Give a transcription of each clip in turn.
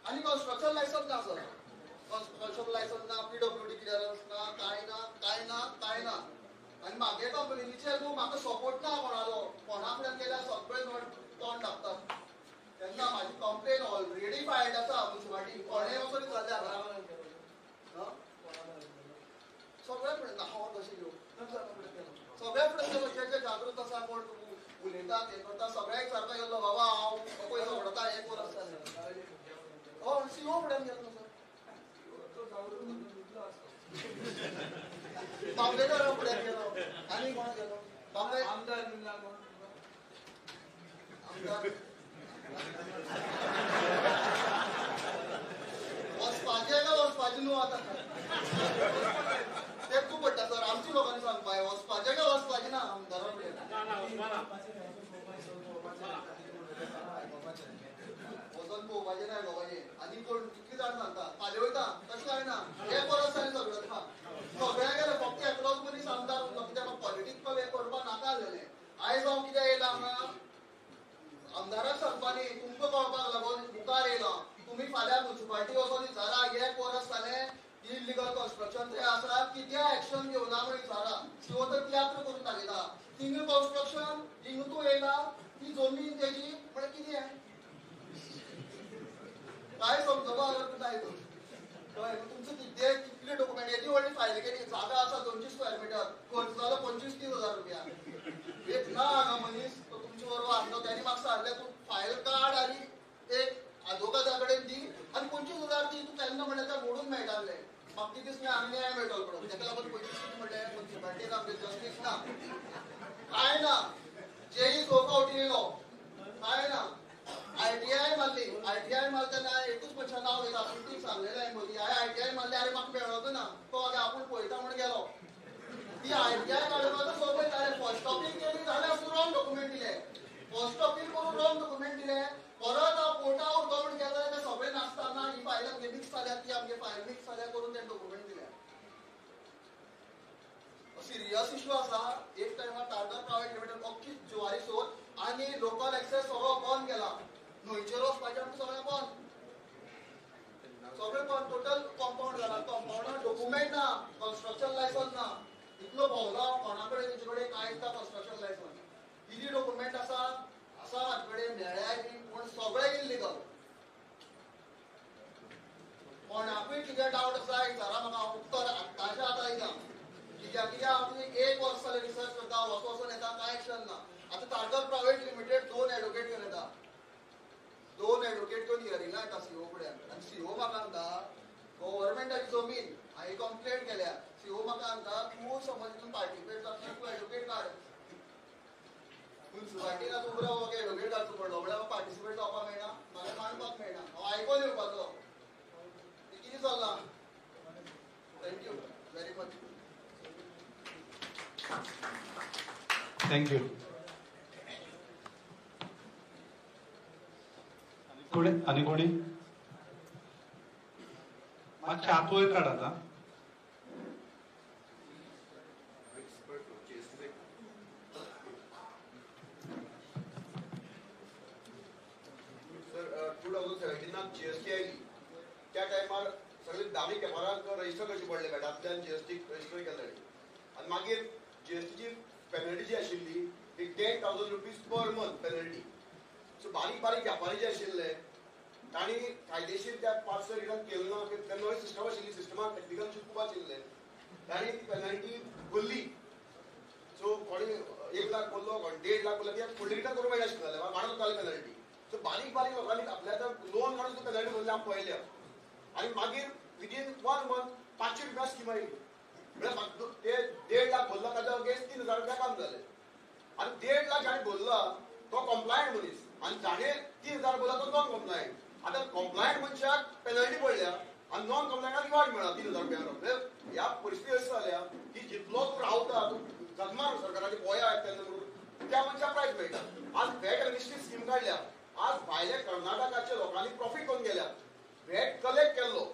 आणि construction licence ना sir, construction licence ना, PWD क्लिअरन्स ना, काय ना. आणि मागे कंपनीचे तू म्हाका सपोर्ट ना कोणालो, कोणा फुड्यान गेल्यार सगळे तोंड धापतात. तेन्ना माझी कंप्लेन ऑलरेडी फायल्ड आसा म्युनिसिपालिटी. कोणेय वचून विचारल्या सगळे फुडें हांव कशें घेवं, सगळे फुडें जे जागृत आसा कोण उलयता हें करता सगळ्यांक विचारता गेलो बाबा हांव पयसो उडता हें कर आसता. CO फुड्यान गेलो सर, बांबेकर फुड्यान गेलो, आनी कोण गेलो बांबे आमदार वचपाचें काय वचपाचें न्हू आतां तें खूब पडटा सर. आमच्या लोकांनी सांगपाक वचपाचें काय वचपाचें ना आमदारा फुडें. वचोन पळोवपाचें ना बाबाचें. आनी कोण कितले जाण सांगता फाल्यां वयता तशें काय ना, हे परस आनी सगळें सगळ्या गेले फक्त एकलोच मनीस आमदार उरलो कित्याक पॉलिटिकल हें करपाक नाका आसलेलें. आयज हांव कित्याक येयलां हांगा आमदाराक सांगपानी तुमकां कळपाक लागून मुखार येयलो. तुमी फाल्यां म्युनिसिपालिटी वचोन विचारा हे कोर आसतालें इलिगल कन्स्ट्रक्शन थंय आसा कित्याक एक्शन घेवना म्हण विचारा. CO तर तियात्र करून दाखयता. थिंग कन्स्ट्रक्शन थिंग तूं येयला ती जमीन तेजी म्हळ्यार कितें काय समजपा ना हितून कळ्ळें. तुमचो कितले डॉक्युमेंट येदी व्हडली फायल केली. जागा आसा 200 स्क्वेअर मीटर, खर्च जालो 25-30 हजार रुपया. एक ना हांगा मनीस तो तुमचे बरोबर आसलो त्यांनी म्हाका सांगलें तूं फायल काड आनी एक आदवोगादा कडेन दी आनी 25,000 दी. तूं केन्ना म्हणलें तें मोडून मेळटालें. म्हाका कितें दिसलें हांगा न्याय मेळटलो म्हणून. ताका लागून 25 म्हणलें म्युनिसिपालिटीक आमगे जस्टीस ना काय ना. जेई चौकावटी येयलो काय ना. ITI मारली. ITI मारतना एकूच मनशां नांव घेता ती सांगलेलें हांवें मदीं. ITI मारली आरे म्हाका मेळोंक ना तो आपूण पळयता म्हण गेलो. ती ITI काडून सोबत जालें. फर्स्ट कॉपी केली जाल्यार रॉंग डॉक्युमेंट दिले. फर्स्ट कॉपी करून रॉंग डॉक्युमेंट दिले. परत हांव कोर्टा उरतो म्हण गेलो जाल्यार सगळे नासतना ही फायल आमगे मिक्स जाल्या ती आमगे फायल मिक्स जाल्या करून ते डॉक्युमेंट दिले. सिरियस इश्यू आसा. एक टायमार टार्गर प्रायवेट लिमिटेड अख्खी जुवारी सोद आनी लोकल एक्सेस सगळो बंद केला. न्हंयचेर वचपाचें आमकां सगळें बंद. सगळें बंद. टोटल कंपाऊंड जाला. कंपाऊंडार डॉक्युमेंट ना, कन्स्ट्रक्शन लायसन्स ना. इतलो भोंवलो कोणा कडेन तेजे कडेन कांयच ना कन्स्ट्रक्शन लायसन्स. कितें डॉक्युमेंट आसा म्हाजे कडेन मेळ्ळ्याय बी पूण सगळें इल्लिगल. कोणाकूय कितें डावट आसा विचारा म्हाका हांव उत्तर आतांच्या आतां दिता. कित्याक हांव एक वर्स जालें रिसर्च करता वचून येता कांय एक्शन ना. आतां टार्गर प्रायवेट लिमिटेड 2 एडवोकेट घेवन येता. 2 एडवोकेट घेवन हियरिंगा येता CO फुड्यान. आनी CO म्हाका सांगता गव्हर्मेंटाची जमीन हांवें कंप्लेंट केल्या. CO म्हाका सांगता तूं समज हितून पार्टिसिपेट जाता तूं एडवोकेट काड. म्युनिसिपालिटीन आतां उबो रावून एडवोकेट घालचो पडलो म्हळ्यार म्हाका पार्टिसिपेट जावपाक मेळना, म्हाका मांडपाक मेळना. हांव आयकोन येवपाचो. कितें चल्लां. Thank you very much. थँक्यू. पुढे आणि कोणी मागच्या आतोय काढ आता. सर 2017 GST आयली त्या टायमार सगळे दामी कॅमेराक रजिस्टर करचे पडले मॅडामच्यान GST रजिस्टर केलें. आनी मागीर GSTची पेनल्टी जी आशिल्ली ती 10,000 rupees per month penalty. So बारीक बारीक व्यापारी जे आशिल्ले तांणी कायदेशीर त्या 5 रिटर्न केलो ना. तेन्ना सिस्टम आशिल्ली सिस्टमाक टेक्निकल खूब आशिल्ले. तांणी ती पेनल्टी भरली. सो कोणी 1 लाख बोललो कोणी 1.5 लाख बोललो कित्याक फुडली रिटर्न करूंक मेळना आशिल्लें वाडत वताली पेनल्टी. सो बारीक बारीक लोकांनी आपल्या लोन काडून पेनल्टी भरली हांव पळयल्या. आनी मागीर विदीन 1 मंथ 500 रुपया स्कीम आयली. म्हळ्यार ते 1.5 लाख भरला ताच्या अगेन्स्ट 3,000 रुपया काम जालें. आनी 1.5 लाख जाणें भरला तो कंप्लायंट मनीस आनी जाणें 3,000 भरला तो नॉन कंप्लायंट. आतां कंप्लायंट मनशाक पेनल्टी पडल्या आनी नॉन कंप्लायंटाक रिवॉर्ड मेळ्ळा 3,000 रुपया. ह्या परिस्थिती अशी जाल्या की जितलो तूं रावता तूं जगमार सरकाराचे गोंया तेन्ना म्हणून त्या मनशाक प्रायज मेळटा. आज व्हॅट एमनेस्टी स्कीम काडल्या. आज भायल्या कर्नाटकाच्या लोकांनी प्रॉफिट करून गेल्या. व्हॅट कलेक्ट केल्लो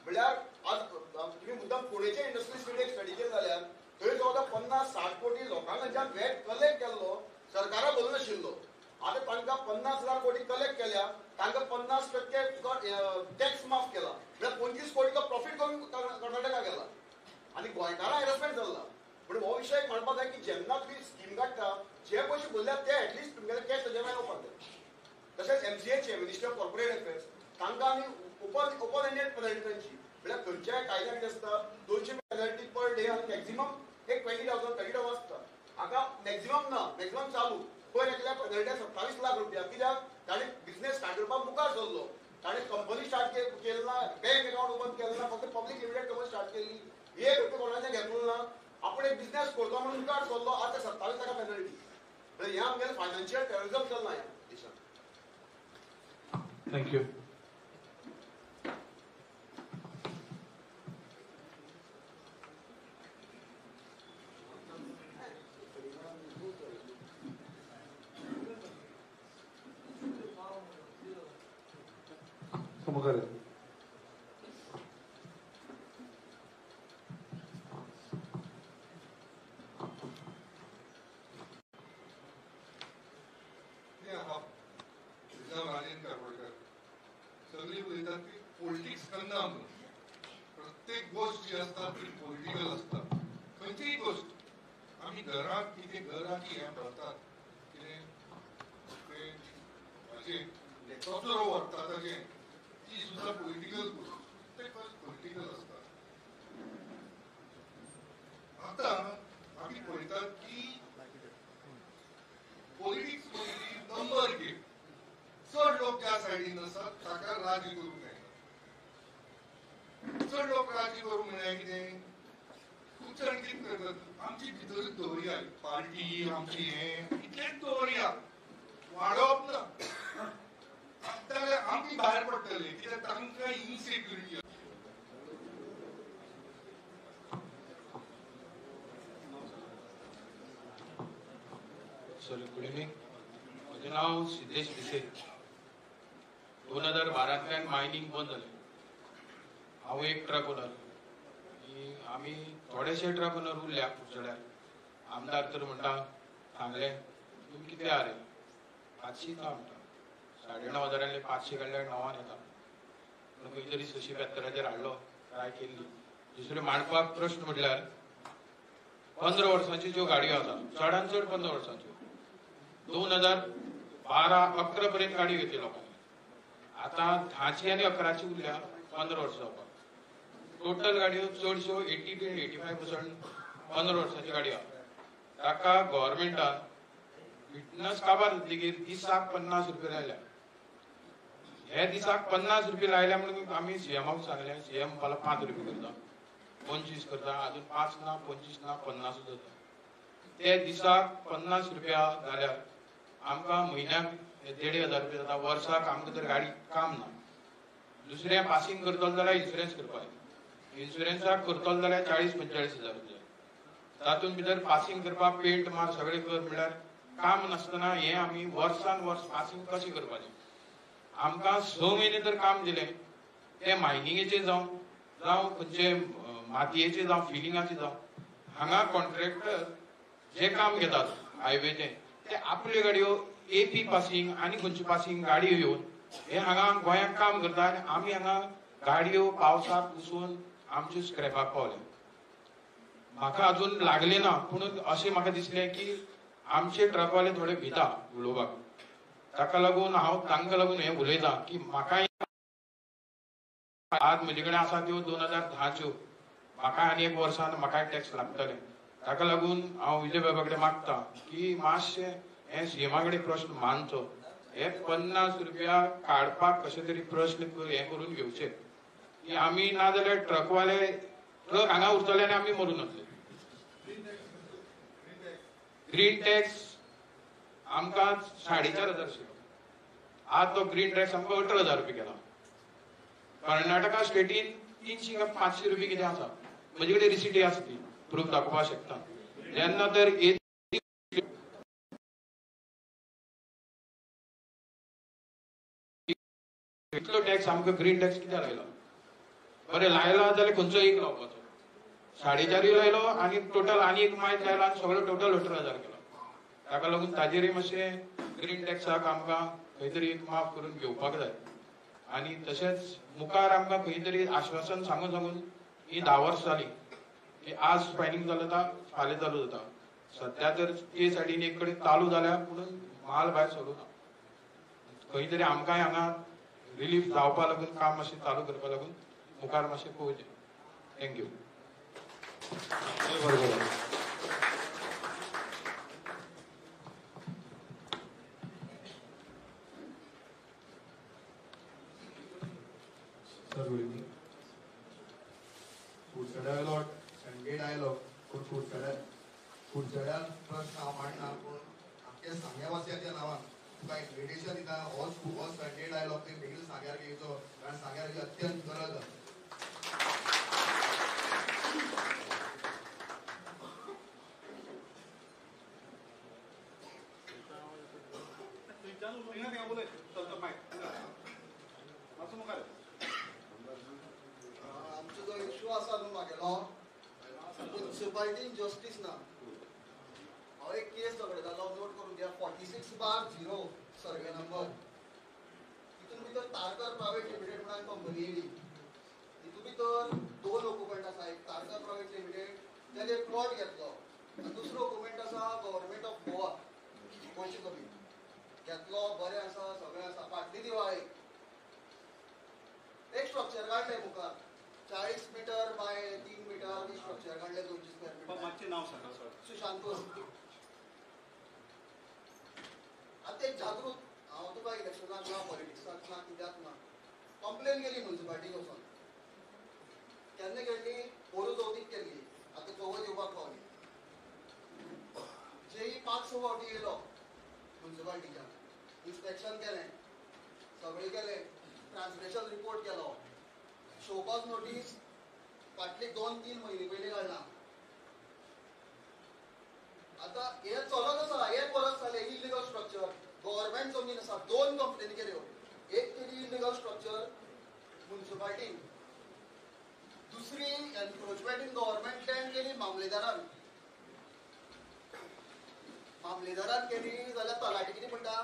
म्हळ्यार आज तुम्ही मुद्दाम पुणेचे इंडस्ट्री स्टेट स्टडी केली जाल्यार थंय जवळ 50-60 कोटी लोकांकडच्यान व्हॅट कलेक्ट केल्लो सरकाराक भरूं नाशिल्लो. आतां तांकां 50,000 कोटी कलेक्ट केल्या तांकां 50% टॅक्स माफ केला म्हणजे 25 कोटीचो प्रॉफिट करून कर्नाटका गेला आणि गोंयकारां हॅरसमेंट जाल्ला. म्हणजे हो विशय म्हणपाक जाय की जेन्ना तुम्ही स्कीम काडटा जे पयशे भरल्यात ते एटलिस्ट तुमगेले कॅश ताजे भायर येवपाक जाय. तशेंच MCAचे मिनिस्टर ऑफ कॉर्पोरेट अफेअर्स तांकां आमी ओपन एंडेड पेनल्टी तांची म्हणजे खंयच्याय कायद्यान कितें आसता 200 पेनल्टी पर डे आनी मॅक्झिमम एक 20,000 आसता. हाका मॅक्झिमम ना मॅक्झिमम चालू पर एकल्या पेनल्टी 27 लाख रुपया. कित्याक ताणें बिझनेस स्टार्ट करपाक मुखार सरलो. ताणें कंपनी स्टार्ट केली ना बँक अकाउंट ओपन केलें ना फक्त पब्लीक लिमिटेड कंपनी स्टार्ट केली 1 रुपया कोणाचें घेतलो ना आपण एक बिझनेस करतो म्हणून मुखार सरलो आता 27 लाख पेनल्टी. म्हणजे ह्या आमगेलें फायनान्शियल टेररिझम चल्ला ह्या देशांत. थँक्यू. मुखार सगळी उलयतात की पॉलिटिक्स करना म्हणून. प्रत्येक गोष्ट जी असता ती पॉलिटिकल असता. खंयचीय गोष्ट आमी घरांत कितें घरांत हें भरतात कितें तें कचरो व्हरता ताचें ती सुद्दां पॉलिटिकल गोष्ट. प्रत्येक गोष्ट पॉलिटिकल असता. आतां आमी पळयतात की पॉलिटिक्स म्हणजे नंबर गेम. चड लोक ज्या सायडीन आसात ताका राजी करूंक मेळना. चड लोक राजी करूंक मेळना कितें खूब जाण कितें करतात आमची भितरूच दवरया पार्टी आमची हें इतलेंच दवरया वाडोवप ना. जाल्यार आमी भायर पडटले कित्याक तांकां इनसेक्युरिटी. Sorry good evening. म्हजें नांव सिद्धेश भिसे. 2012 मायनिंग बंद जालें. हांव एक ट्रक ओनर आनी आमी थोडेशे ट्रक ओनर उरल्या कुडचड्यार. आमदार तर म्हणटा सांगलें तुमी कितें हा रे 500 येता म्हणटा. 9,500 500 काडल्यार 9 येता. पूण खंय तरी 675 हाडलो ट्राय केल्ली. दुसरे मांडपाक प्रश्न म्हटल्यार 15 वर्सांच्यो ज्यो गाडयो आसा चडांत चड 15 वर्सांच्यो 2012-11 पर्यंत गाडयो घेतली लोकांनी. आता 10ची आनी 11ची उरल्या 15 वर्सां जावपाक. टोटल गाडयो चडश्यो 80 to 85% 15 वर्सांच्यो गाडयो आहा. ताका गव्हर्मेंटान फिटनस काबार जातकीर दिसाक 50 रुपया लायल्या. हे दिसाक 50 रुपया लायल्या म्हणून आमी CMाक सांगलें. CM मला 5 रुपया करता 25 करता अजून 5 ना 25 ना 50 जाता. ते दिसाक 50 रुपया जाल्यार आमकां म्हयन्याक 1,500 रुपया जाता. वर्साक आमकां तर गाडी काम ना. दुसरें पासिंग करतलो जाल्यार इन्शुरन्स करपाक. इन्शुरन्साक करतलो जाल्यार 40-45 रुपया. तातूंत भितर पासिंग करपाक पेंट मार सगळें कर म्हळ्यार काम नासतना हें आमी वर्सान वर्स पासिंग कशें करपाचें. आमकां 6 म्हयने तर काम दिलें. तें मायनिंगेचें जावं खंयचे मातयेचें जावं फिलिंगाचें जावं. हांगा कॉन्ट्रॅक्टर जे काम घेतात हायवेचें ते आपल्यो गाडयो AP पासिंग आनी खंयची पासिंग गाडयो येवन हे हांगा गोंयांत काम करता आनी आमी हांगा गाडयो पावसाक पुसून आमच्यो स्क्रॅपाक पावल्या. म्हाका अजून लागले ना पूण अशें म्हाका दिसलें की आमचे ट्रकवाले थोडे भिता उलोवपाक. ताका लागून हांव तांकां लागून हें उलयतां की म्हाकाय आज म्हजे कडेन आसा त्यो 2010च्यो म्हाका आनी 1 वर्सान म्हाकाय टॅक्स लागतले. ताका लागून हांव विजय बाबा कडेन मागतां की मातशें हें CMा कडेन प्रश्न मांडचो. हे 50 रुपया काडपाक कशें तरी प्रश्न हें करून घेवचे की आमी नाजाल्यार ट्रकवाले ट्रक हांगा उरतले आनी आमी मरून वतले. ग्रीन टॅक्स आमकां 4,500 आशिल्लो. आज तो ग्रीन टॅक्स आमकां 18,000 रुपया केला. कर्नाटका स्टेटीन 300 का 500 रुपया कितें आसा. म्हजे कडेन रिसिटी आसा ती प्रूफ दाखोवपाक शकता. जेन्ना तर इतलो टॅक्स आमकां ग्रीन टॅक्स कित्याक लायलो. बरें लायला जाल्यार खंयचो एक लावपाचो. 4,500 लायलो आनी टोटल आनी एक मायज लायला आनी सगळो टोटल 18,000 केलो. ताका लागून ताजेरय मातशें ग्रीन टॅक्साक आमकां खंय तरी एक माफ करून घेवपाक जाय आणि तशेंच मुखार आमकां खंय तरी आश्वासन सांगून सांगून ही 10 वर्स जाली की आज फायलिंग जालो जाता फाल्यां चालू जाता सध्या तर ते सायडीन एक कडेन चालू जाल्या पूण माल भायर सरना खंय तरी आमकांय हांगा रिलीफ जावपा लागून काम मातशें चालू करपा लागून मुखार मातशें पळोवचें थँक्यू सर गुड इवनिंग कुडचड्या संडेड आयलो पूण कुडचड्यान प्रश्न हांव मांडना पूण आमच्या सांग्यावासियाच्या नांवान तुका इन्विटेशन दिता हो संडेड आयलो ते बेगीन सांग्यार घेवचो कारण सांग्यार अत्यंत गरज आसा आमचो जो इश्यू आसा न्हू म्हागेलो म्युन्सिपालिटीन जस्टीस ना हांव एक केस झगडटालो नोट करून घ्या 46/0 सर्वे नंबर तितून भितर तारकर प्रायवेट लिमिटेड म्हणून कंपनी येयली तितून भितर 2 ऑक्युपंट आसा एक तारकर प्रायवेट लिमिटेड त्याने एक प्लॉट घेतलो आनी दुसरो ऑक्युपंट आसा गव्हर्नमेंट ऑफ गोवा गोंयची जमीन घेतलो बरें आसा सगळें आसा फाटली दिवाळी एक स्ट्रक्चर काढले मुखार 40 मीटर बाय 3 मीटर स्ट्रक्चर काढले 200 स्क्वेअर मीटर मागचे नाव सांगा सर सुशांत आता ते जागृत हांव तुका इलेक्शनाक ना पॉलिटिक्साक ना कित्याक ना कंप्लेन केली म्युन्सिपालिटीक वचून केन्ना केल्ली पोरू चवथीक केल्ली आतां चवथ येवपाक पावली जेई 5-6 फावटी येयलो म्युन्सिपालिटीच्यान इन्स्पेक्शन केलें सगळें केलें ट्रान्सलेशन रिपोर्ट केलो शोकॉज नोटीस फाटली 2-3 म्हयने पयलीं काडला आता हे चलत आसा एक वर्स जालें इलिगल स्ट्रक्चर गव्हर्नमेंट जमीन आसा 2 कंप्लेनी केल्यो एक केली इलिगल स्ट्रक्चर म्युन्सिपालिटीन दुसरी एनक्रोचमेंट इन गव्हर्नमेंट लँड केली मामलेदारान केली जाल्यार तलाटी कितें म्हणटा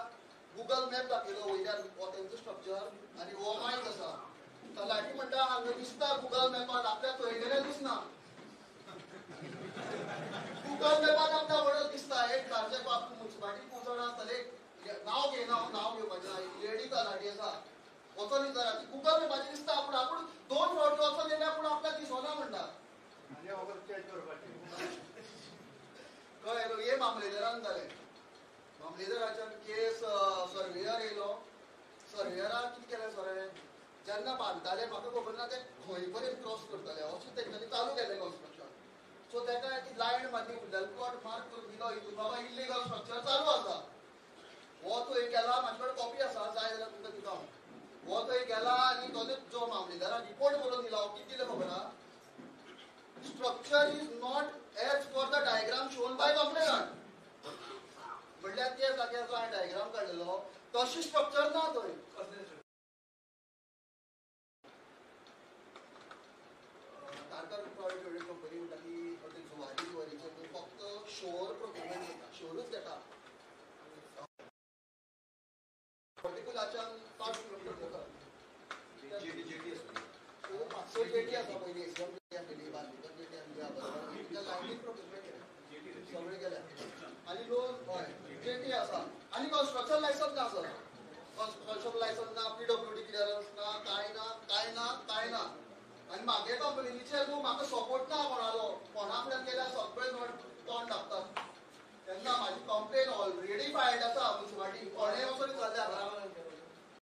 गुगल मॅप दाखयलो वयल्यान हो तेंचो स्ट्रक्चर आनी हो मायक आसा तलाटी म्हणटा हांगा दिसता गुगल मॅपार आपल्या थंय गेल्यार दिसना गुगल मॅपार आपल्या वडत दिसता एक तारचे बाप म्युन्सिपालिटी पोचोन आसतले नांव घेयना नांव घेवपाचें लेडी तलाटी आसा वचोन विचारा गुगल मॅपाचेर दिसता पूण आपूण 2 फावटी वचोन येयल्या पूण आपल्याक दिसना म्हणटा आनी हांव चॅक करपाचें कळ्ळें हे मामलेदारान जालें मामलेदाराच्यान केस सर्वेयर येयलो सर्वेयरान कितें केलें सरे जेन्ना बांदताले म्हाका खबर ना ते खंय पर्यंत क्रॉस करतले अशें तेंच्यांनी चालू केलें कन्स्ट्रक्शन सो तेका ती लायन मारली उडल प्लॉट मार्क करून दिलो हितून बाबा इलिगल स्ट्रक्चर चालू आसा हो थंय गेला म्हाजे कडेन कॉपी आसा जाय जाल्यार तुमकां दिता हांव हो थंय गेला आनी तो जो मामलेदारान रिपोर्ट बरोवन दिला कितें दिलें खबर आहा structure is not as for the diagram shown by complainant म्हणल्यार ते जाग्यार जो हांवें डायग्राम काडलेलो तशी स्ट्रक्चर ना थंय तारकर प्रायवेट कंपनी म्हणटा की जुवारीचे फक्त शोर प्रोक्युरमेंट घेता शोरूच घेता पर्टिक्युलाच्यान 5 किलोमीटर जेटी असतो 500 जेटी आसा पयली एसीएम जेटी आसलेली बांदीकर जेटी आसली त्या लायनीन प्रोक्युरमेंट केलें सगळें केलें आनी लोन हय जेटी आसा आनी कन्स्ट्रक्शन लायसन्स ना सर कन्स्ट्रक्शन लायसन्स ना पीडब्ल्यूडी क्लियरन्स ना कांय ना आनी म्हागे कंपनीचे न्हू म्हाका सपोर्ट ना कोणालो कोणा कडेन गेल्यार सगळे तोंड धांपतात तेन्ना म्हाजी कंप्लेन ऑलरेडी फायल्ड आसा